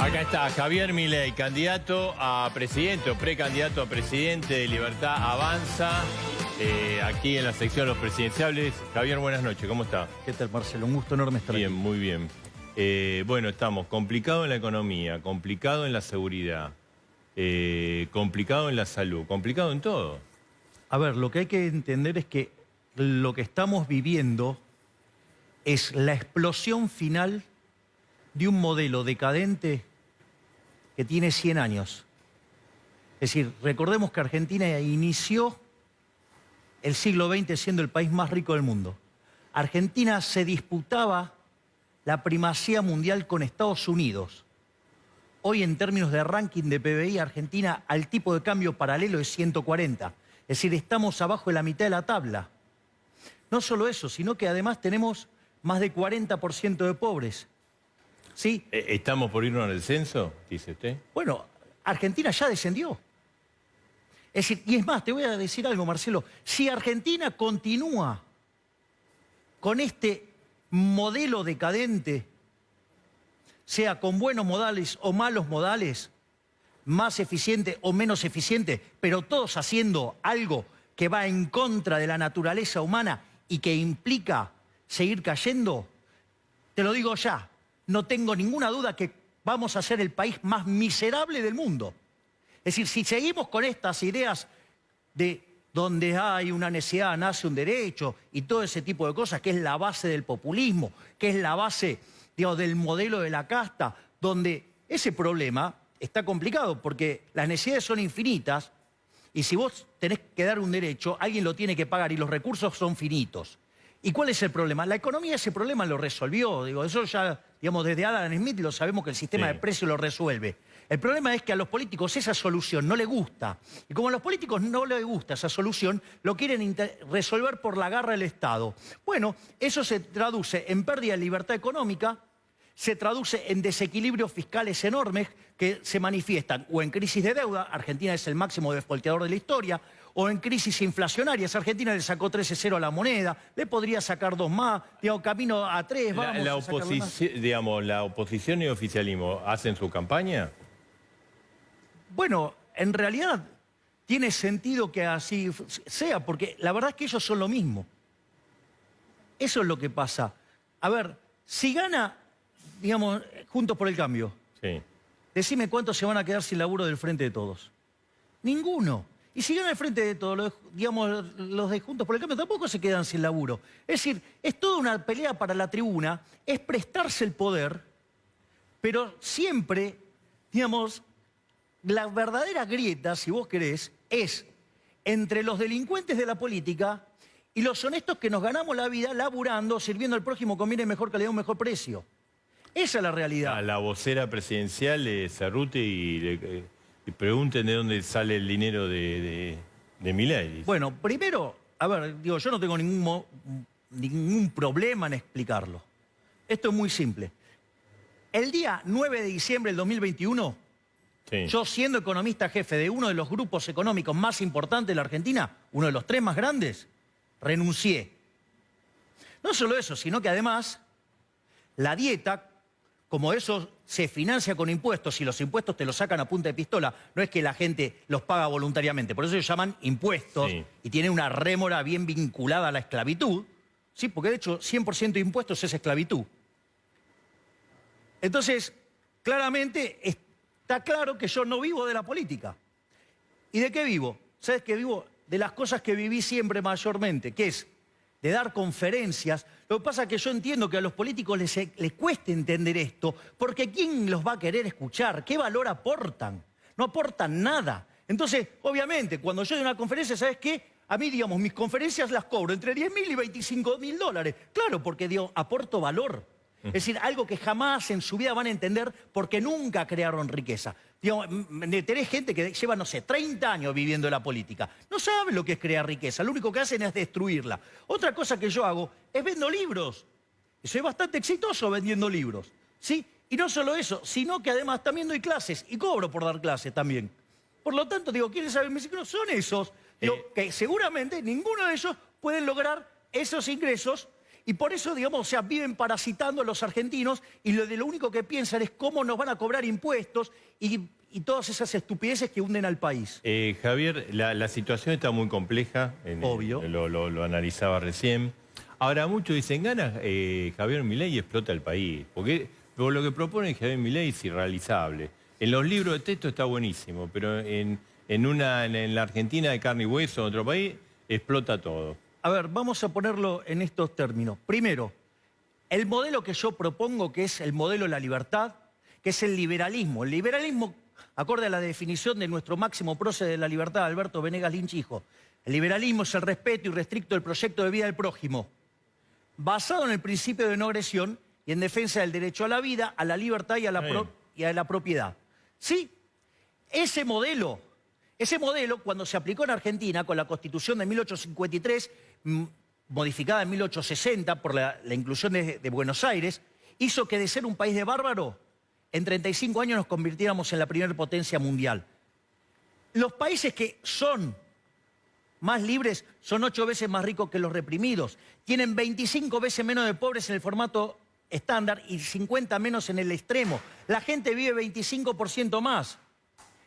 Acá está Javier Milei, candidato a presidente o precandidato a presidente de Libertad Avanza, aquí en la sección Los Presidenciables. Javier, buenas noches, ¿cómo está? ¿Qué tal, Marcelo? Un gusto enorme estar aquí. Bien, muy bien. Bueno, estamos complicado en la economía, complicado en la seguridad, complicado en la salud, complicado en todo. A ver, lo que hay que entender es que lo que estamos viviendo es la explosión final de un modelo decadente que tiene 100 años. Es decir, recordemos que Argentina inició el siglo XX siendo el país más rico del mundo. Argentina se disputaba la primacía mundial con Estados Unidos. Hoy, en términos de ranking de PBI, Argentina al tipo de cambio paralelo es 140. Es decir, estamos abajo de la mitad de la tabla. No solo eso, sino que además tenemos más de 40% de pobres. ¿Sí? ¿Estamos por irnos al descenso, dice usted? Bueno, Argentina ya descendió. Es decir, y es más, te voy a decir algo, Marcelo. Si Argentina continúa con este modelo decadente, sea con buenos modales o malos modales, más eficiente o menos eficiente, pero todos haciendo algo que va en contra de la naturaleza humana y que implica seguir cayendo, te lo digo ya, no tengo ninguna duda que vamos a ser el país más miserable del mundo. Es decir, si seguimos con estas ideas de donde hay una necesidad, nace un derecho y todo ese tipo de cosas, que es la base del populismo, que es la base, digamos, del modelo de la casta, donde ese problema está complicado porque las necesidades son infinitas y si vos tenés que dar un derecho, alguien lo tiene que pagar y los recursos son finitos. ¿Y cuál es el problema? La economía ese problema lo resolvió. Digo, eso ya, digamos, desde Adam Smith lo sabemos que el sistema de precios lo resuelve. El problema es que a los políticos esa solución no les gusta. Y como a los políticos no les gusta esa solución, lo quieren resolver por la garra del Estado. Bueno, eso se traduce en pérdida de libertad económica, se traduce en desequilibrios fiscales enormes que se manifiestan o en crisis de deuda, Argentina es el máximo defaulteador de la historia, o en crisis inflacionarias, Argentina le sacó 13-0 a la moneda, le podría sacar 2 más, digamos, camino a 3, vamos a sacar más. Digamos, ¿la oposición y el oficialismo hacen su campaña? Bueno, en realidad tiene sentido que así sea, porque la verdad es que ellos son lo mismo. Eso es lo que pasa. A ver, si gana, digamos, Juntos por el Cambio, Sí. decime cuántos se van a quedar sin laburo del Frente de Todos. Ninguno. Y si gana el Frente de Todos, digamos, los de Juntos por el Cambio tampoco se quedan sin laburo. Es decir, es toda una pelea para la tribuna, es prestarse el poder, pero siempre, digamos, la verdadera grieta, si vos querés, es entre los delincuentes de la política y los honestos que nos ganamos la vida laburando, sirviendo al prójimo con bien mejor calidad, un mejor precio. Esa es la realidad. A la vocera presidencial, Cerruti, y pregunten de dónde sale el dinero de Milei. Bueno, primero, a ver, digo, yo no tengo ningún problema en explicarlo. Esto es muy simple. El día 9 de diciembre del 2021, Sí. yo siendo economista jefe de uno de los grupos económicos más importantes de la Argentina, uno de los 3 más grandes, renuncié. No solo eso, sino que además la dieta, como eso se financia con impuestos y los impuestos te los sacan a punta de pistola, no es que la gente los paga voluntariamente, por eso se llaman impuestos y tiene una rémora bien vinculada a la esclavitud, ¿sí? Porque de hecho 100% de impuestos es esclavitud. Entonces, claramente está claro que yo no vivo de la política. ¿Y de qué vivo? ¿Sabes qué vivo? De las cosas que viví siempre mayormente, que es de dar conferencias. Lo que pasa es que yo entiendo que a los políticos les cuesta entender esto, porque ¿quién los va a querer escuchar? ¿Qué valor aportan? No aportan nada. Entonces, obviamente, cuando yo doy una conferencia, ¿sabes qué? A mí, digamos, mis conferencias las cobro entre 10.000 y 25.000 dólares. Claro, porque, digo, aporto valor. Es decir, algo que jamás en su vida van a entender porque nunca crearon riqueza. Digamos, tenés gente que lleva, no sé, 30 años viviendo en la política. No saben lo que es crear riqueza, lo único que hacen es destruirla. Otra cosa que yo hago es vendo libros. Y soy bastante exitoso vendiendo libros, ¿sí? Y no solo eso, sino que además también doy clases y cobro por dar clases también. Por lo tanto, digo, ¿quieren saber mis ingresos? Son esos, digo, que seguramente ninguno de ellos puede lograr esos ingresos Y por eso, digamos, o sea, viven parasitando a los argentinos y lo único que piensan es cómo nos van a cobrar impuestos y todas esas estupideces que hunden al país. Javier, la situación está muy compleja. Obvio. Lo analizaba recién. Ahora, muchos dicen, gana Javier Milei y explota el país. Porque lo que propone Javier Milei es irrealizable. En los libros de texto está buenísimo, pero en la Argentina de carne y hueso, en otro país, explota todo. A ver, vamos a ponerlo en estos términos. Primero, el modelo que yo propongo, que es el modelo de la libertad, que es el liberalismo. El liberalismo, acorde a la definición de nuestro máximo prócer de la libertad, Alberto Venegas Lynch, hijo, el liberalismo es el respeto irrestricto del proyecto de vida del prójimo, basado en el principio de no agresión y en defensa del derecho a la vida, a la libertad y a la propiedad. Sí, ese modelo, cuando se aplicó en Argentina con la Constitución de 1853, modificada en 1860 por la inclusión de Buenos Aires, hizo que de ser un país de bárbaro, en 35 años nos convirtiéramos en la primera potencia mundial. Los países que son más libres son 8 veces más ricos que los reprimidos. Tienen 25 veces menos de pobres en el formato estándar y 50 menos en el extremo. La gente vive 25% más.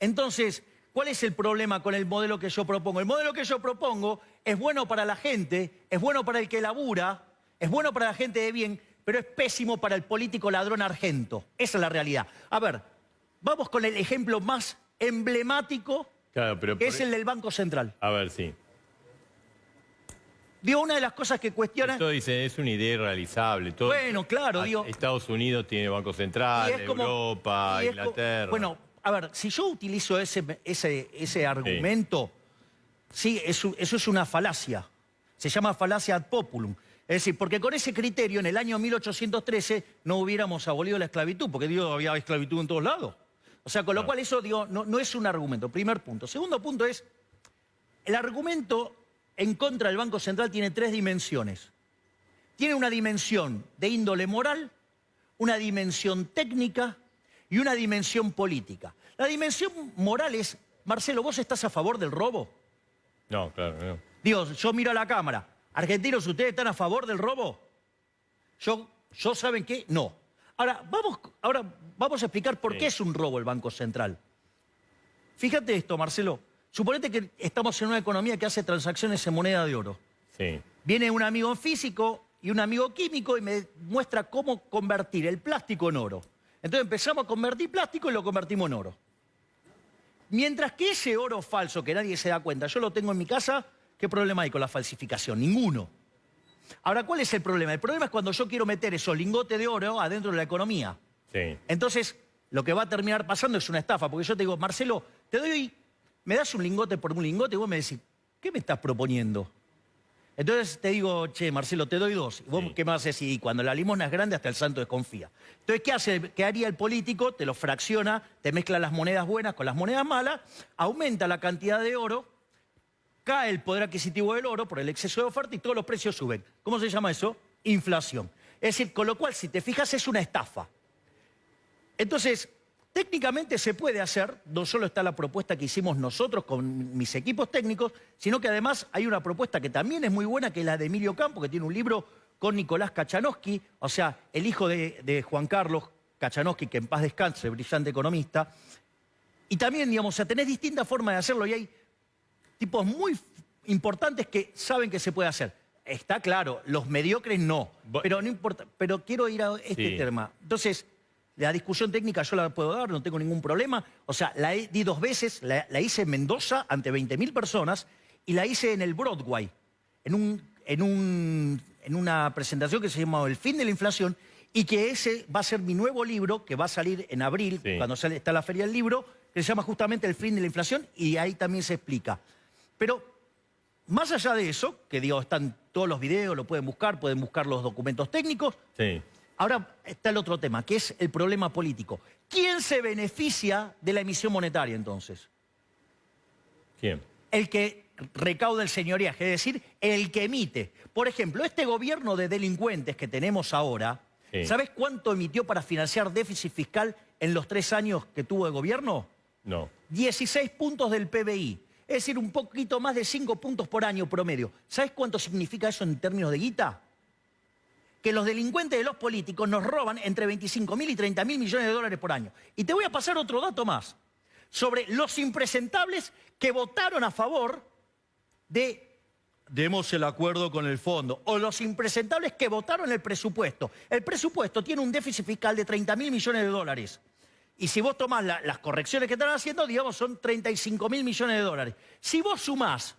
Entonces, ¿cuál es el problema con el modelo que yo propongo? El modelo que yo propongo es bueno para la gente, es bueno para el que labura, es bueno para la gente de bien, pero es pésimo para el político ladrón argento. Esa es la realidad. A ver, vamos con el ejemplo más emblemático, Claro, pero que es el del Banco Central. A ver, sí. Digo, una de las cosas que cuestiona... Esto dice, es una idea irrealizable. Todo, Bueno, claro, digo... Estados Unidos tiene Banco Central, Europa, Inglaterra... Bueno, a ver, si yo utilizo ese argumento, sí, eso es una falacia. Se llama falacia ad populum. Es decir, porque con ese criterio, en el año 1813, no hubiéramos abolido la esclavitud, porque digo, había esclavitud en todos lados. O sea, con lo cual eso, digo, no es un argumento. Primer punto. Segundo punto es, el argumento en contra del Banco Central tiene 3 dimensiones. Tiene una dimensión de índole moral, una dimensión técnica y una dimensión política. La dimensión moral es, Marcelo, ¿vos estás a favor del robo? No, claro, no. Digo, yo miro a la cámara. Argentinos, ¿ustedes están a favor del robo? Yo ¿saben qué? No. Ahora vamos a explicar por qué es un robo el Banco Central. Fíjate esto, Marcelo. Suponete que estamos en una economía que hace transacciones en moneda de oro. Sí. Viene un amigo físico y un amigo químico y me muestra cómo convertir el plástico en oro. Entonces empezamos a convertir plástico y lo convertimos en oro. Mientras que ese oro falso, que nadie se da cuenta, yo lo tengo en mi casa, ¿qué problema hay con la falsificación? Ninguno. Ahora, ¿cuál es el problema? El problema es cuando yo quiero meter esos lingotes de oro adentro de la economía. Sí. Entonces, lo que va a terminar pasando es una estafa, porque yo te digo, Marcelo, me das un lingote por un lingote y vos me decís, ¿qué me estás proponiendo? Entonces te digo, che, Marcelo, te doy 2. ¿Y vos qué me vas a decir? Y cuando la limosna es grande, hasta el santo desconfía. Entonces, ¿qué haría el político? Te lo fracciona, te mezcla las monedas buenas con las monedas malas, aumenta la cantidad de oro, cae el poder adquisitivo del oro por el exceso de oferta y todos los precios suben. ¿Cómo se llama eso? Inflación. Es decir, con lo cual, si te fijas, es una estafa. Entonces, técnicamente se puede hacer, no solo está la propuesta que hicimos nosotros con mis equipos técnicos, sino que además hay una propuesta que también es muy buena, que es la de Emilio Campo, que tiene un libro con Nicolás Kachanowski, o sea, el hijo de Juan Carlos Kachanowski, que en paz descanse, brillante economista. Y también, digamos, o sea, tenés distintas formas de hacerlo y hay tipos muy importantes que saben que se puede hacer. Está claro, los mediocres no, pero no importa, pero quiero ir a este tema. Entonces, la discusión técnica yo la puedo dar, no tengo ningún problema. O sea, di 2 veces, la hice en Mendoza ante 20.000 personas y la hice en el Broadway, en una presentación que se llama El fin de la inflación y que ese va a ser mi nuevo libro que va a salir en abril, cuando está la Feria del Libro, que se llama justamente El fin de la inflación y ahí también se explica. Pero más allá de eso, que digo, están todos los videos, lo pueden buscar los documentos técnicos. Sí. Ahora está el otro tema, que es el problema político. ¿Quién se beneficia de la emisión monetaria entonces? ¿Quién? El que recauda el señoreaje, es decir, el que emite. Por ejemplo, este gobierno de delincuentes que tenemos ahora, ¿sabes cuánto emitió para financiar déficit fiscal en los 3 años que tuvo de gobierno? No. 16 puntos del PBI. Es decir, un poquito más de 5 puntos por año promedio. ¿Sabes cuánto significa eso en términos de guita? que los delincuentes de los políticos nos roban entre 25.000 y 30.000 millones de dólares por año. Y te voy a pasar otro dato más sobre los impresentables que votaron a favor de demos el acuerdo con el fondo, o los impresentables que votaron el presupuesto. El presupuesto tiene un déficit fiscal de 30.000 millones de dólares. Y si vos tomás las correcciones que están haciendo, digamos, son 35.000 millones de dólares. Si vos sumás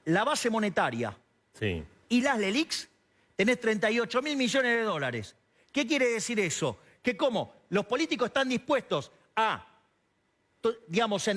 la base monetaria y las LELIQs, tenés 38.000 millones de dólares. ¿Qué quiere decir eso? Que como los políticos están dispuestos a, digamos,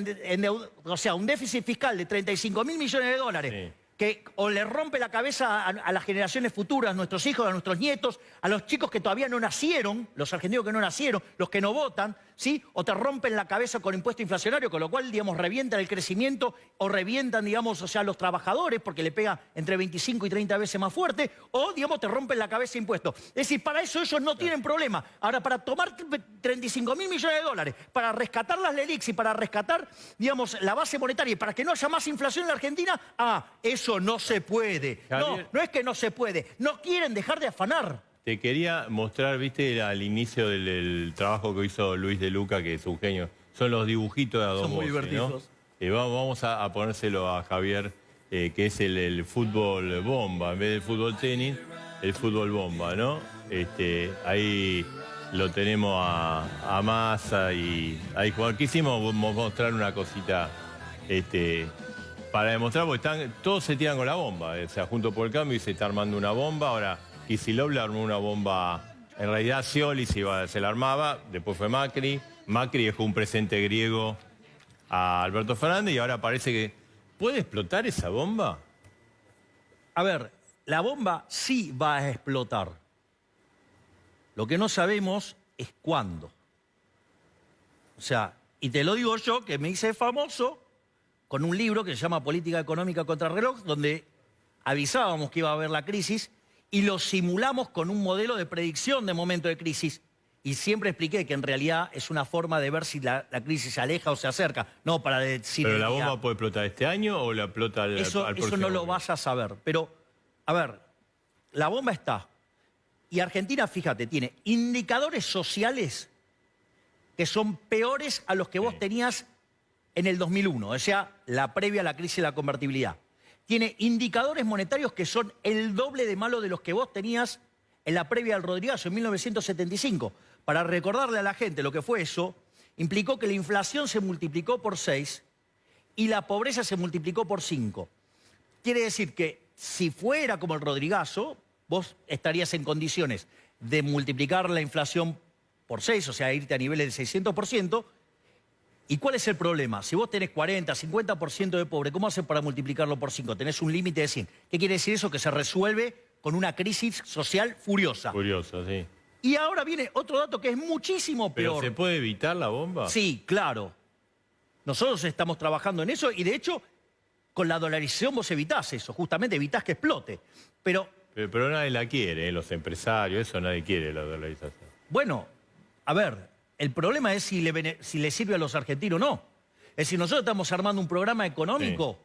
o sea, un déficit fiscal de 35.000 millones de dólares, que o le rompe la cabeza a las generaciones futuras, a nuestros hijos, a nuestros nietos, a los chicos que todavía no nacieron, los argentinos que no nacieron, los que no votan, ¿sí? O te rompen la cabeza con impuesto inflacionario, con lo cual, digamos, revientan el crecimiento o revientan, digamos, o sea, los trabajadores porque le pega entre 25 y 30 veces más fuerte, o, digamos, te rompen la cabeza impuestos. Es decir, para eso ellos no tienen problema. Ahora, para tomar 35.000 millones de dólares, para rescatar las LELIQs y para rescatar, digamos, la base monetaria y para que no haya más inflación en la Argentina, eso no se puede. Javier, no es que no se puede. No quieren dejar de afanar. Te quería mostrar, viste, al inicio del trabajo que hizo Luis de Luca, que es un genio. Son los dibujitos de Adolfo. Son muy divertidos. ¿No? Vamos a ponérselo a Javier, que es el fútbol bomba. En vez del fútbol tenis, el fútbol bomba, ¿no? Ahí lo tenemos a Massa y ahí quisimos mostrar una cosita para demostrar, porque todos se tiran con la bomba. O sea, junto por el cambio y se está armando una bomba. Ahora, Kicillof le armó una bomba. En realidad, Scioli se la armaba, después fue Macri. Macri dejó un presente griego a Alberto Fernández y ahora parece que... ¿Puede explotar esa bomba? A ver, la bomba sí va a explotar. Lo que no sabemos es cuándo. O sea, y te lo digo yo, que me hice famoso con un libro que se llama Política Económica contra Reloj, donde avisábamos que iba a haber la crisis y lo simulamos con un modelo de predicción de momento de crisis. Y siempre expliqué que en realidad es una forma de ver si la crisis se aleja o se acerca, no para decir... ¿Pero la bomba puede explotar este año o la explota al próximo año? Eso no lo vas a saber. Pero, a ver, la bomba está. Y Argentina, fíjate, tiene indicadores sociales que son peores a los que vos tenías en el 2001, o sea, la previa a la crisis de la convertibilidad. Tiene indicadores monetarios que son el doble de malo de los que vos tenías en la previa al Rodrigazo, en 1975. Para recordarle a la gente lo que fue eso, implicó que la inflación se multiplicó por 6 y la pobreza se multiplicó por 5. Quiere decir que si fuera como el Rodrigazo, vos estarías en condiciones de multiplicar la inflación por 6, o sea, irte a niveles de 600%. ¿Y cuál es el problema? Si vos tenés 40, 50% de pobre, ¿cómo haces para multiplicarlo por 5? Tenés un límite de 100. ¿Qué quiere decir eso? Que se resuelve con una crisis social furiosa. Furiosa, sí. Y ahora viene otro dato que es muchísimo peor. ¿Pero se puede evitar la bomba? Sí, claro. Nosotros estamos trabajando en eso y de hecho con la dolarización vos evitás eso, justamente evitás que explote. Pero nadie la quiere, los empresarios, eso nadie quiere, la dolarización. bueno, a ver, el problema es si le sirve a los argentinos o no. Es decir, nosotros estamos armando un programa económico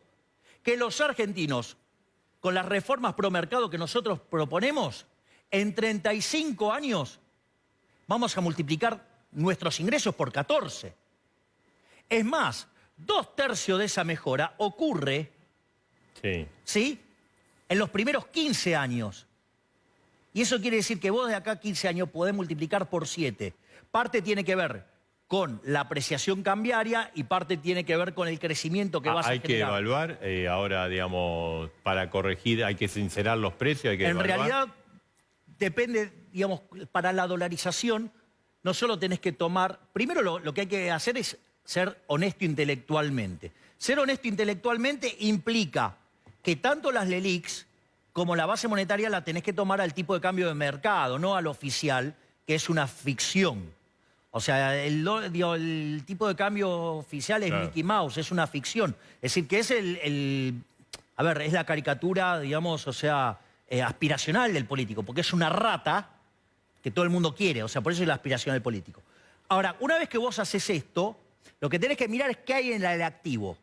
que los argentinos, con las reformas pro mercado que nosotros proponemos, en 35 años vamos a multiplicar nuestros ingresos por 14. Es más, 2/3 de esa mejora ocurre, ¿sí?, en los primeros 15 años. Y eso quiere decir que vos de acá a 15 años podés multiplicar por 7. Parte tiene que ver con la apreciación cambiaria y parte tiene que ver con el crecimiento que vas a generar. Hay que evaluar, ahora, digamos, para corregir, hay que sincerar los precios, hay que evaluar. En realidad, depende, digamos, para la dolarización, no solo tenés que tomar... Primero lo que hay que hacer es ser honesto intelectualmente. Ser honesto intelectualmente implica que tanto las LELIQs como la base monetaria la tenés que tomar al tipo de cambio de mercado, no al oficial, que es una ficción. O sea, el tipo de cambio oficial es Mickey Mouse, es una ficción. Es decir, que es a ver, es la caricatura, digamos, o sea, aspiracional del político, porque es una rata que todo el mundo quiere, o sea, por eso es la aspiración del político. Ahora, una vez que vos haces esto, lo que tenés que mirar es qué hay en el activo.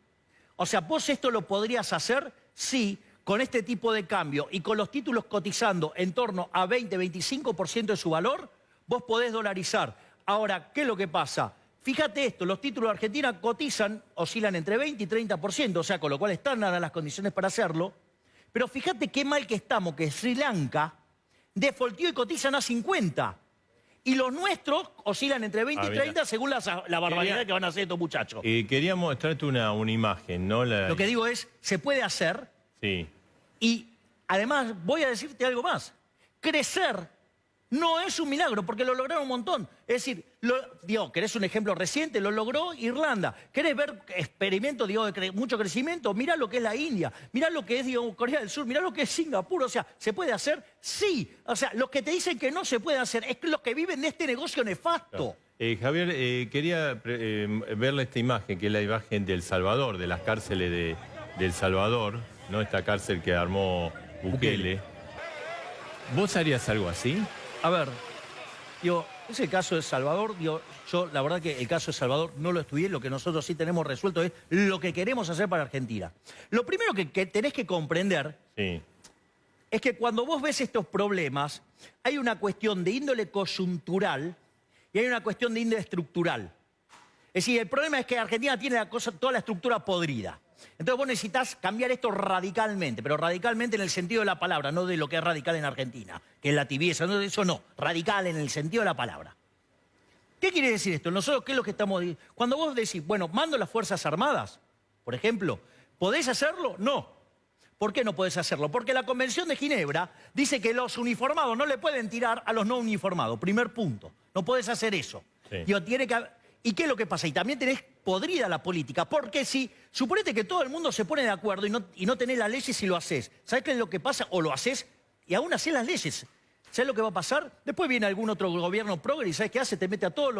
O sea, vos esto lo podrías hacer, sí, con este tipo de cambio y con los títulos cotizando en torno a 20-25% de su valor, vos podés dolarizar. Ahora, ¿qué es lo que pasa? Fíjate esto, los títulos de Argentina cotizan, oscilan entre 20 y 30%, o sea, con lo cual están dadas las condiciones para hacerlo. Pero fíjate qué mal que estamos, que Sri Lanka defaultió y cotizan a 50. Y los nuestros oscilan entre 20 y 30 según la barbaridad que van a hacer estos muchachos. Quería mostrarte una imagen, ¿no? Lo que digo es, se puede hacer. Sí. Y además voy a decirte algo más. Crecer no es un milagro, porque lo lograron un montón. Es decir, ¿querés un ejemplo reciente? Lo logró Irlanda. ¿Querés ver experimentos, de mucho crecimiento? Mirá lo que es la India, mirá lo que es, Corea del Sur, mirá lo que es Singapur. O sea, ¿se puede hacer? Sí. O sea, los que te dicen que no se puede hacer es los que viven de este negocio nefasto. Claro. Javier, quería verle esta imagen, que es la imagen de El Salvador, de las cárceles de El Salvador, ¿no? Esta cárcel que armó Bukele. ¿Vos harías algo así? A ver, es el caso de Salvador. Yo la verdad que el caso de Salvador no lo estudié. Lo que nosotros sí tenemos resuelto es lo que queremos hacer para Argentina. Lo primero que tenés que comprender es que cuando vos ves estos problemas, hay una cuestión de índole coyuntural y hay una cuestión de índole estructural. Es decir, el problema es que Argentina tiene toda la estructura podrida. Entonces vos necesitas cambiar esto radicalmente, pero radicalmente en el sentido de la palabra, no de lo que es radical en Argentina, que es la tibieza, no, eso no, radical en el sentido de la palabra. ¿Qué quiere decir esto? Nosotros, ¿qué es lo que estamos diciendo? Cuando vos decís, bueno, mando las Fuerzas Armadas, por ejemplo, ¿podés hacerlo? No. ¿Por qué no podés hacerlo? Porque la Convención de Ginebra dice que los uniformados no le pueden tirar a los no uniformados, primer punto. No podés hacer eso. Sí. ¿Y qué es lo que pasa? Y también tenés podrida la política, porque si suponete que todo el mundo se pone de acuerdo y no tenés las leyes y lo haces, ¿sabés qué es lo que pasa? O lo haces y aún haces las leyes. ¿Sabés lo que va a pasar? Después viene algún otro gobierno progre y ¿sabés qué hace? Te mete a todos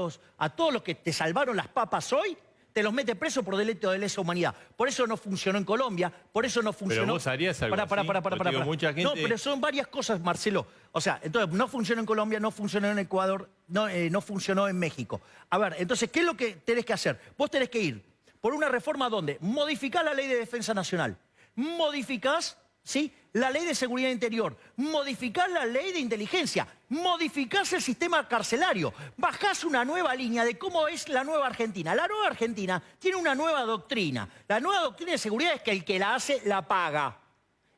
los que te salvaron las papas hoy, te los mete preso por delito de lesa humanidad. Por eso no funcionó en Colombia, por eso no funcionó... Pero vos harías algo así. Mucha gente... No, pero son varias cosas, Marcelo. O sea, entonces no funcionó en Colombia, no funcionó en Ecuador, no funcionó en México. A ver, entonces, ¿qué es lo que tenés que hacer? Vos tenés que ir por una reforma donde modificás la Ley de Defensa Nacional, modificás, ¿sí?, la Ley de Seguridad Interior, modificás la Ley de Inteligencia, modificás el sistema carcelario, bajás una nueva línea de cómo es la nueva Argentina. La nueva Argentina tiene una nueva doctrina. La nueva doctrina de seguridad es que el que la hace, la paga.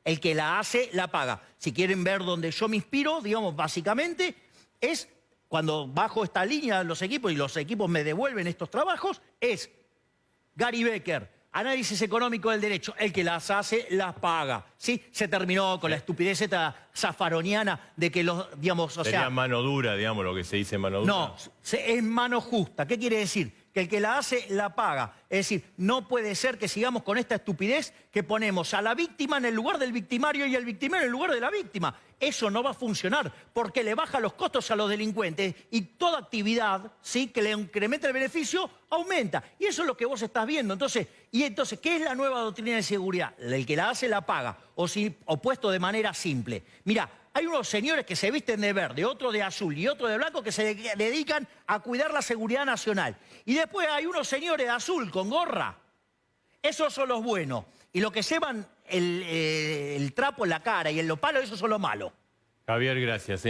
El que la hace, la paga. Si quieren ver dónde yo me inspiro, digamos, básicamente, es cuando bajo esta línea los equipos y los equipos me devuelven estos trabajos, es Gary Becker, análisis económico del derecho, el que las hace, las paga. ¿Sí? Se terminó con la estupidez esta zafaroniana de que los, digamos, Sería mano dura, digamos, lo que se dice mano dura. No, es mano justa. ¿Qué quiere decir? Que el que la hace, la paga. Es decir, no puede ser que sigamos con esta estupidez que ponemos a la víctima en el lugar del victimario y al victimario en el lugar de la víctima. Eso no va a funcionar porque le baja los costos a los delincuentes y toda actividad, ¿sí?, que le incrementa el beneficio, aumenta. Y eso es lo que vos estás viendo. Entonces, ¿qué es la nueva doctrina de seguridad? El que la hace, la paga. O puesto de manera simple. Mirá, hay unos señores que se visten de verde, otro de azul y otro de blanco que se dedican a cuidar la seguridad nacional. Y después hay unos señores de azul con gorra. Esos son los buenos. Y los que llevan el trapo en la cara y en los palos, esos son los malos. Javier, gracias,